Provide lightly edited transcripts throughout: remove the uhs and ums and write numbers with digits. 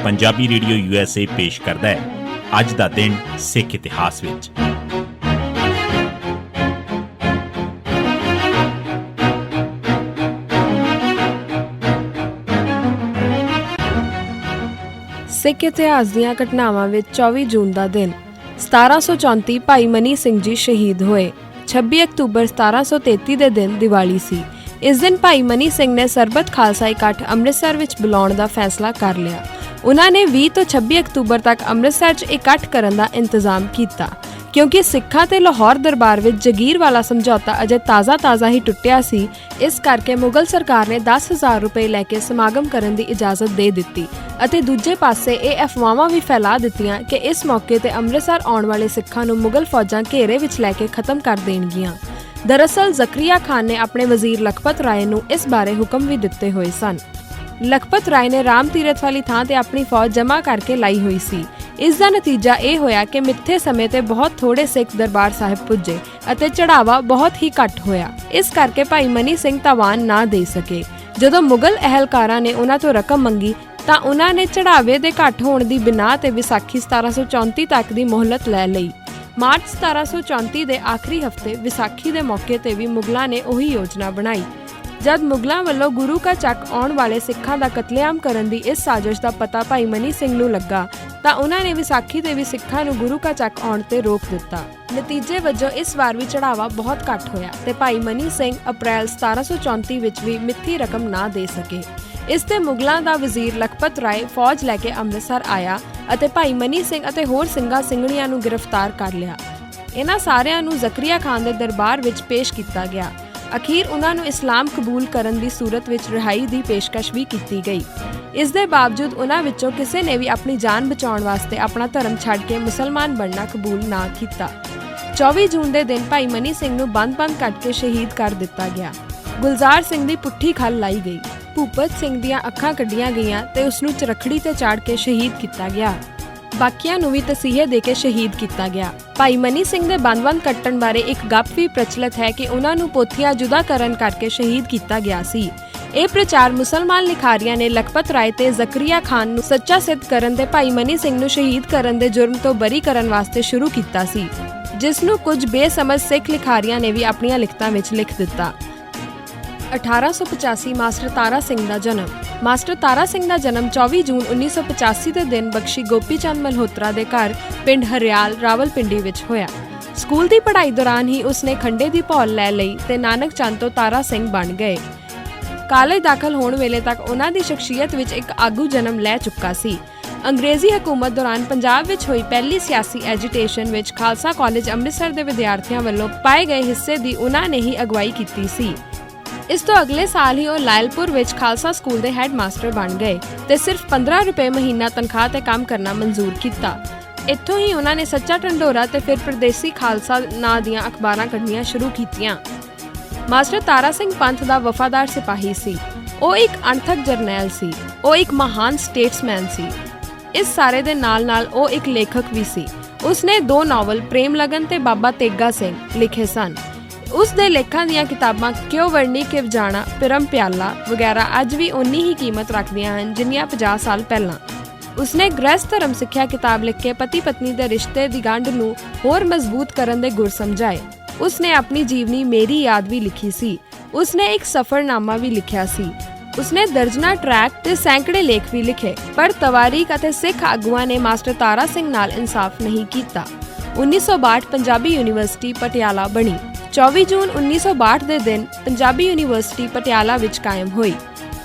Punjabi radio USA पेश करता है अज दा दिन सिख इतिहास विच। सिख इतिहास दीआं घटनावां विच 24 जून का दिन 1734 भाई मनी सिंह जी शहीद होए। 26 अक्तूबर 1733 के दिन दिवाली सी। इस दिन भाई मनी सिंह ने सरबत खालसा इकट्ठ अमृतसर विच बुलाउण दा फैसला कर लिया। उन्होंने 20 तो 26 अक्तूबर तक अमृतसर च इकट्ठ करन दा इंतजाम किया, क्योंकि सिक्खां ते लाहौर दरबार विच जगीर वाला समझौता अजे ताज़ा ही टुटिया सी। इस करके मुगल सरकार ने 10,000 रुपए लैके समागम करन दी इजाजत दे दित्ती ਅਤੇ ਦੂਜੇ ਪਾਸੇ ਇਹ ਅਫਵਾਹਾਂ ਵੀ ਫੈਲਾ ਦਿੱਤੀਆਂ ਕਿ ਇਸ ਮੌਕੇ ਤੇ ਅੰਮ੍ਰਿਤਸਰ ਆਉਣ ਵਾਲੇ ਸਿੱਖਾਂ ਨੂੰ ਮੁਗਲ ਫੌਜਾਂ ਘੇਰੇ ਵਿੱਚ ਲੈ ਕੇ ਖਤਮ ਕਰ ਦੇਣਗੀਆਂ। ਦਰਅਸਲ ਜ਼ਕਰੀਆ ਖਾਨ ਨੇ ਆਪਣੇ ਵਜ਼ੀਰ ਲਖਪਤ ਰਾਏ ਨੂੰ ਇਸ ਬਾਰੇ ਹੁਕਮ ਵੀ ਦਿੱਤੇ ਹੋਏ ਸਨ। ਲਖਪਤ ਰਾਏ ਨੇ ਰਾਮ ਤੀਰਥ ਵਾਲੀ ਥਾਂ ਤੇ ਆਪਣੀ ਫੌਜ ਜਮ੍ਹਾਂ ਕਰਕੇ ਲਾਈ ਹੋਈ ਸੀ। ਇਸ ਦਾ ਨਤੀਜਾ ਇਹ ਹੋਇਆ ਕਿ ਮਿੱਥੇ ਸਮੇਂ ਤੇ ਬਹੁਤ ਥੋੜੇ ਸਿੱਖ ਦਰਬਾਰ ਸਾਹਿਬ ਪੁੱਜੇ ਅਤੇ ਚੜਾਵਾ ਬਹੁਤ ਹੀ ਘੱਟ ਹੋਇਆ। ਇਸ ਕਰਕੇ ਭਾਈ ਮਨੀ ਸਿੰਘ ਤਾਵਾਨ ਨਾ ਦੇ ਸਕੇ। ਜਦੋਂ ਮੁਗਲ ਅਹਿਲਕਾਰਾਂ ਨੇ ਉਹਨਾਂ ਤੋਂ ਰਕਮ ਮੰਗੀ ਤਾਂ ਉਹਨਾਂ ਨੇ ਚੜਾਵੇ ਦੇ ਘੱਟ ਹੋਣ ਦੀ ਬਿਨਾਂ ਤੇ ਵਿਸਾਖੀ 1734 ਤੱਕ ਦੀ ਮੋਹਲਤ ਲੈ ਲਈ। ਮਾਰਚ 1734 ਦੇ ਆਖਰੀ ਹਫ਼ਤੇ ਵਿਸਾਖੀ ਦੇ ਮੌਕੇ ਤੇ ਵੀ ਮੁਗਲਾਂ ਨੇ ਉਹੀ ਯੋਜਨਾ ਬਣਾਈ। ਜਦ ਮੁਗਲਾਂ ਵੱਲੋਂ ਗੁਰੂ ਕਾ ਚੱਕ ਆਉਣ ਵਾਲੇ ਸਿੱਖਾਂ ਦਾ ਕਤਲੇਆਮ ਕਰਨ ਦੀ ਇਸ ਸਾਜ਼ਿਸ਼ ਦਾ ਪਤਾ ਭਾਈ ਮਨੀ ਸਿੰਘ ਨੂੰ ਲੱਗਾ ਤਾਂ ਉਹਨਾਂ ਨੇ ਵਿਸਾਖੀ ਤੇ ਵੀ ਸਿੱਖਾਂ ਨੂੰ ਗੁਰੂ ਕਾ ਚੱਕ ਆਉਣ ਤੇ ਰੋਕ ਦਿੱਤਾ। ਨਤੀਜੇ ਵਜੋਂ ਇਸ ਵਾਰ ਵੀ ਚੜਾਵਾ ਬਹੁਤ ਘੱਟ ਹੋਇਆ ਤੇ ਭਾਈ ਮਨੀ ਸਿੰਘ ਅਪ੍ਰੈਲ 1734 ਵਿੱਚ ਵੀ ਮਿੱਥੀ ਰਕਮ ਨਾ ਦੇ ਸਕੇ। ਇਸ ਤੇ ਮੁਗਲਾਂ ਦਾ ਵਜ਼ੀਰ ਲਖਪਤ ਰਾਏ ਫੌਜ ਲੈ ਕੇ ਅੰਮ੍ਰਿਤਸਰ ਆਇਆ ਅਤੇ ਭਾਈ ਮਨੀ ਸਿੰਘ ਅਤੇ ਹੋਰ ਸਿੰਘਾਂ ਸਿੰਘਣੀਆਂ ਨੂੰ ਗ੍ਰਿਫਤਾਰ ਕਰ ਲਿਆ। ਇਹਨਾਂ ਸਾਰਿਆਂ ਨੂੰ ਜ਼ਕਰੀਆ ਖਾਨ ਦੇ ਦਰਬਾਰ ਵਿੱਚ ਪੇਸ਼ ਕੀਤਾ ਗਿਆ। ਅਖੀਰ ਉਹਨਾਂ ਨੂੰ ਇਸਲਾਮ ਕਬੂਲ ਕਰਨ ਦੀ ਸੂਰਤ ਵਿੱਚ ਰਿਹਾਈ ਦੀ ਪੇਸ਼ਕਸ਼ ਵੀ ਕੀਤੀ ਗਈ। ਇਸ ਦੇ ਬਾਵਜੂਦ ਉਹਨਾਂ ਵਿੱਚੋਂ ਕਿਸੇ ਨੇ ਵੀ ਆਪਣੀ ਜਾਨ ਬਚਾਉਣ ਵਾਸਤੇ ਆਪਣਾ ਧਰਮ ਛੱਡ ਕੇ ਮੁਸਲਮਾਨ ਬਣਨਾ ਕਬੂਲ ਨਾ ਕੀਤਾ। 24 ਜੂਨ ਦੇ ਦਿਨ ਭਾਈ ਮਨੀ ਸਿੰਘ ਨੂੰ ਬੰਦ ਕੱਟ ਕੇ ਸ਼ਹੀਦ ਕਰ ਦਿੱਤਾ ਗਿਆ। ਗੁਲਜ਼ਾਰ ਸਿੰਘ ਦੀ ਪੁੱਠੀ ਖੱਲ ਲਾਈ ਗਈ। ਭੂਪਤ ਸਿੰਘ ਦੀਆਂ ਅੱਖਾਂ ਕੱਢੀਆਂ ਗਈਆਂ ਤੇ ਉਸ ਨੂੰ ਚਰਖੜੀ ਤੇ ਚਾੜ ਕੇ ਸ਼ਹੀਦ ਕੀਤਾ ਗਿਆ। ਬਾਕੀਆਂ ਨੂੰ ਵੀ ਤਸੀਹੇ ਦੇ ਕੇ ਸ਼ਹੀਦ ਕੀਤਾ ਗਿਆ। ਭਾਈ ਮਨੀ ਸਿੰਘ ਦੇ ਬੰਦ ਕੱਟਣ ਬਾਰੇ ਇੱਕ ਗੱਪ ਵੀ ਪ੍ਰਚਲਿਤ ਹੈ ਕਿ ਉਹਨਾਂ ਨੂੰ ਪੋਥੀਆਂ ਜੁਦਾ ਕਰਨ ਕਰਕੇ ਸ਼ਹੀਦ ਕੀਤਾ ਗਿਆ ਸੀ। ਇਹ ਪ੍ਰਚਾਰ ਮੁਸਲਮਾਨ ਲਿਖਾਰੀਆਂ ਨੇ ਲਖਪਤ ਰਾਏ ਤੇ ਜ਼ਕਰੀਆ ਖਾਨ ਨੂੰ ਸੱਚਾ ਸਿੱਧ ਕਰਨ ਤੇ ਭਾਈ ਮਨੀ ਸਿੰਘ ਨੂੰ ਸ਼ਹੀਦ ਕਰਨ ਦੇ ਜੁਰਮ ਤੋਂ ਬਰੀ ਕਰਨ ਵਾਸਤੇ ਸ਼ੁਰੂ ਕੀਤਾ ਸੀ, ਜਿਸ ਨੂੰ ਕੁਝ ਬੇਸਮਝ ਸਿੱਖ ਲਿਖਾਰੀਆਂ ਨੇ ਵੀ ਆਪਣੀਆਂ ਲਿਖਤਾਂ ਵਿੱਚ ਲਿਖ ਦਿੱਤਾ। 1885 ਮਾਸਟਰ ਤਾਰਾ ਸਿੰਘ ਦਾ ਜਨਮ। ਮਾਸਟਰ ਤਾਰਾ ਸਿੰਘ ਦਾ ਜਨਮ 24 ਜੂਨ 1985 ਦੇ ਦਿਨ ਬਖਸ਼ੀ ਗੋਪੀ ਚੰਦ ਮਲਹੋਤਰਾ ਦੇ ਘਰ ਪਿੰਡ ਹਰਿਆਲ ਰਾਵਲਪਿੰਡੀ ਵਿੱਚ ਹੋਇਆ। ਸਕੂਲ ਦੀ ਪੜ੍ਹਾਈ ਦੌਰਾਨ ਹੀ ਉਸਨੇ ਖੰਡੇ ਦੀ ਭੌਲ ਲੈ ਲਈ ਤੇ ਨਾਨਕ ਚੰਦ ਤੋਂ ਤਾਰਾ ਸਿੰਘ ਬਣ ਗਏ। ਕਾਲਜ ਦਾਖਲ ਹੋਣ ਵੇਲੇ ਤੱਕ ਉਹਨਾਂ ਦੀ ਸ਼ਖਸੀਅਤ ਵਿੱਚ ਇੱਕ ਆਗੂ ਜਨਮ ਲੈ ਚੁੱਕਾ ਸੀ। ਅੰਗਰੇਜ਼ੀ ਹਕੂਮਤ ਦੌਰਾਨ ਪੰਜਾਬ ਵਿੱਚ ਹੋਈ ਪਹਿਲੀ ਸਿਆਸੀ ਐਜੀਟੇਸ਼ਨ ਵਿੱਚ ਖਾਲਸਾ ਕਾਲਜ ਅੰਮ੍ਰਿਤਸਰ ਦੇ ਵਿਦਿਆਰਥੀਆਂ ਵੱਲੋਂ ਪਾਏ ਗਏ ਹਿੱਸੇ ਦੀ ਉਹਨਾਂ ਨੇ ਹੀ ਅਗਵਾਈ ਕੀਤੀ ਸੀ। ਇਸ ਤੋਂ ਅਗਲੇ ਸਾਲ ਹੀ ਉਹ ਲਾਇਲਪੁਰ ਵਿੱਚ ਖਾਲਸਾ ਸਕੂਲ ਦੇ ਹੈੱਡ ਮਾਸਟਰ ਬਣ ਗਏ ਤੇ ਸਿਰਫ 15 ਰੁਪਏ ਮਹੀਨਾ ਤਨਖਾਹ ਤੇ ਕੰਮ ਕਰਨਾ ਮਨਜ਼ੂਰ ਕੀਤਾ। ਇੱਥੋਂ ਹੀ ਉਹਨਾਂ ਨੇ ਸੱਚਾ ਢੰਡੋਰਾ ਤੇ ਫਿਰ ਪ੍ਰਦੇਸੀ ਖਾਲਸਾ ਨਾਂ ਦੀਆਂ ਅਖਬਾਰਾਂ ਕੱਢਣੀਆਂ ਸ਼ੁਰੂ ਕੀਤੀਆਂ। ਮਾਸਟਰ ਤਾਰਾ ਸਿੰਘ ਪੰਥ ਦਾ ਵਫਾਦਾਰ ਸਿਪਾਹੀ ਸੀ। ਉਹ ਇੱਕ ਅਣਥਕ ਜਰਨੈਲ ਸੀ। ਉਹ ਇੱਕ ਮਹਾਨ ਸਟੇਟਸਮੈਨ ਸੀ। ਇਸ ਸਾਰੇ ਦੇ ਨਾਲ ਉਹ ਇੱਕ ਲੇਖਕ ਵੀ ਸੀ। ਉਸਨੇ 2 ਨਾਵਲ ਪ੍ਰੇਮ ਲਗਨ ਤੇ ਬਾਬਾ ਤੇਗਾ ਸਿੰਘ ਲਿਖੇ ਸਨ। ਉਸ ਦੇ ਲੇਖਾਂ ਦੀਆਂ ਕਿਤਾਬਾਂ ਕਿਉਂ ਵਰਣੀ ਕਿਵ ਜਾਣਾ, ਪਿਰਮ ਪਿਆਲਾ ਵਗੈਰਾ ਅੱਜ ਵੀ ਓਨੀ ਹੀ ਕੀਮਤ ਰੱਖਦੀਆਂ ਹਨ ਜਿੰਨੀਆਂ 50 ਸਾਲ ਪਹਿਲਾਂ। ਉਸਨੇ ਗ੍ਰਹਿਸਥ ਧਰਮ ਸਿੱਖਿਆ ਕਿਤਾਬ ਲਿਖ ਕੇ ਪਤੀ ਪਤਨੀ ਦੇ ਰਿਸ਼ਤੇ ਦੀ ਗੰਢ ਨੂੰ ਹੋਰ ਮਜ਼ਬੂਤ ਕਰਨ ਦੇ ਗੁਰ ਸਮਝਾਏ। ਉਸਨੇ ਆਪਣੀ ਜੀਵਨੀ ਮੇਰੀ ਯਾਦ ਵੀ ਲਿਖੀ ਸੀ। ਉਸਨੇ ਇੱਕ ਸਫ਼ਰਨਾਮਾ ਵੀ ਲਿਖਿਆ ਸੀ। ਉਸਨੇ ਦਰਜਨਾਂ ਟਰੈਕ ਤੇ ਸੈਂਕੜੇ ਲੇਖ ਵੀ ਲਿਖੇ, ਪਰ ਤਵਾਰੀਖ ਅਤੇ ਸਿੱਖ ਆਗੂਆਂ ਨੇ ਮਾਸਟਰ ਤਾਰਾ ਸਿੰਘ ਨਾਲ ਇਨਸਾਫ ਨਹੀਂ ਕੀਤਾ। 1962 ਪੰਜਾਬੀ ਯੂਨੀਵਰਸਿਟੀ ਪਟਿਆਲਾ ਬਣੀ। 24 ਜੂਨ 1962 ਦੇ ਦਿਨ ਪੰਜਾਬੀ ਯੂਨੀਵਰਸਿਟੀ ਪਟਿਆਲਾ ਵਿੱਚ ਕਾਇਮ ਹੋਈ।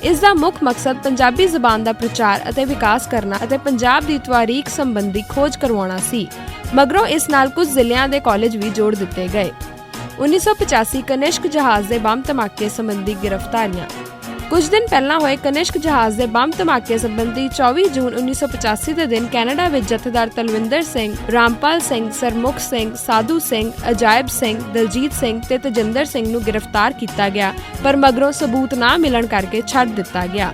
ਇਸ ਦਾ ਮੁੱਖ ਮਕਸਦ ਪੰਜਾਬੀ ਜ਼ਬਾਨ ਦਾ ਪ੍ਰਚਾਰ ਅਤੇ ਵਿਕਾਸ ਕਰਨਾ ਅਤੇ ਪੰਜਾਬ ਦੀ ਤਵਾਰੀਖ ਸੰਬੰਧੀ ਖੋਜ ਕਰਵਾਉਣਾ ਸੀ। ਮਗਰੋਂ ਇਸ ਨਾਲ ਕੁਝ ਜ਼ਿਲ੍ਹਿਆਂ ਦੇ ਕਾਲਜ ਵੀ ਜੋੜ ਦਿੱਤੇ ਗਏ। 1985 ਕਨਿਸ਼ਕ ਜਹਾਜ਼ ਦੇ ਬੰਬ ਧਮਾਕੇ ਸੰਬੰਧੀ ਗ੍ਰਿਫਤਾਰੀਆਂ। ਕੁਝ ਦਿਨ ਪਹਿਲਾਂ ਹੋਏ ਕਨਿਸ਼ਕ ਜਹਾਜ਼ ਦੇ ਬੰਬ ਧਮਾਕੇ ਸੰਬੰਧੀ 24 ਜੂਨ 1985 ਦੇ ਦਿਨ ਕੈਨੇਡਾ ਵਿੱਚ ਜਥੇਦਾਰ ਤਲਵਿੰਦਰ ਸਿੰਘ, ਰਾਮਪਾਲ ਸਿੰਘ, ਸਰਮੁਖ ਸਿੰਘ, ਸਾਧੂ ਸਿੰਘ, ਅਜਾਇਬ ਸਿੰਘ, ਦਲਜੀਤ ਸਿੰਘ ਤੇ ਤਜਿੰਦਰ ਸਿੰਘ ਨੂੰ ਗ੍ਰਿਫਤਾਰ ਕੀਤਾ ਗਿਆ, ਪਰ ਮਗਰੋਂ ਸਬੂਤ ਨਾ ਮਿਲਣ ਕਰਕੇ ਛੱਡ ਦਿੱਤਾ ਗਿਆ।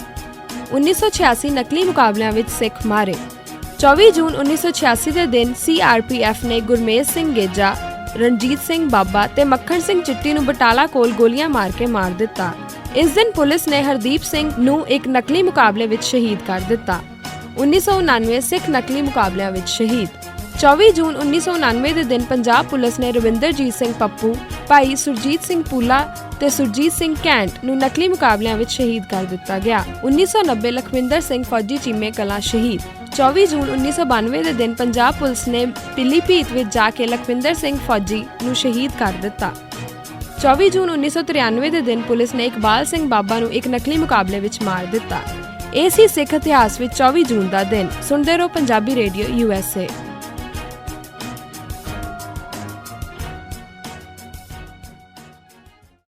1986 ਨਕਲੀ ਮੁਕਾਬਲਿਆਂ ਵਿੱਚ ਸਿੱਖ ਮਾਰੇ। 24 ਜੂਨ 1986 ਦੇ ਦਿਨ CRPF ਨੇ ਗੁਰਮੇਜ ਸਿੰਘ ਗੇਜਾ, ਰਣਜੀਤ ਸਿੰਘ ਬਾਬਾ ਤੇ ਮੱਖਣ ਸਿੰਘ ਚਿੱਟੀ ਨੂੰ ਬਟਾਲਾ ਕੋਲ ਗੋਲੀਆਂ ਮਾਰ ਕੇ ਮਾਰ ਦਿੱਤਾ। ਇਸ ਦਿਨ ਪੁਲਿਸ ਨੇ ਹਰਦੀਪ ਸਿੰਘ ਨੂੰ ਇੱਕ ਨਕਲੀ ਮੁਕਾਬਲੇ ਵਿੱਚ ਸ਼ਹੀਦ ਕਰ ਦਿੱਤਾ। 1999 ਸਿੱਖ ਨਕਲੀ ਮੁਕਾਬਲਿਆਂ ਵਿੱਚ ਸ਼ਹੀਦ। 24 ਜੂਨ 1999 ਦੇ ਦਿਨ ਪੰਜਾਬ ਪੁਲਿਸ ਨੇ ਰਵਿੰਦਰਜੀਤ ਸਿੰਘ ਪੱਪੂ, ਭਾਈ ਸੁਰਜੀਤ ਸਿੰਘ ਪੂਲਾ ਤੇ ਸੁਰਜੀਤ ਸਿੰਘ ਕੈਂਟ ਨੂੰ ਨਕਲੀ ਮੁਕਾਬਲਿਆਂ ਵਿੱਚ ਸ਼ਹੀਦ ਕਰ ਦਿੱਤਾ ਗਿਆ। 1990 ਲਖਵਿੰਦਰ ਸਿੰਘ ਫੌਜੀ ਚੀਮੇ ਕਲਾਂ ਸ਼ਹੀਦ। 24 ਜੂਨ 1992 ਦੇ ਦਿਨ ਪੰਜਾਬ ਪੁਲਿਸ ਨੇ ਪਿਲੀਭੀਤ ਵਿੱਚ ਜਾ ਕੇ ਲਖਵਿੰਦਰ ਸਿੰਘ ਫੌਜੀ ਨੂੰ ਸ਼ਹੀਦ ਕਰ ਦਿੱਤਾ। 24 ਜੂਨ 1993 ਦੇ ਦਿਨ ਪੁਲਿਸ ਨੇ ਇਕਬਾਲ ਸਿੰਘ ਬਾਬਾ ਨੂੰ ਇੱਕ ਨਕਲੀ ਮੁਕਾਬਲੇ ਵਿੱਚ ਮਾਰ ਦਿੱਤਾ। ਇਹ ਸੀ ਸਿੱਖ ਇਤਿਹਾਸ ਵਿੱਚ 24 ਜੂਨ ਦਾ ਦਿਨ। ਸੁਣਦੇ ਰਹੋ ਪੰਜਾਬੀ ਰੇਡੀਓ USA।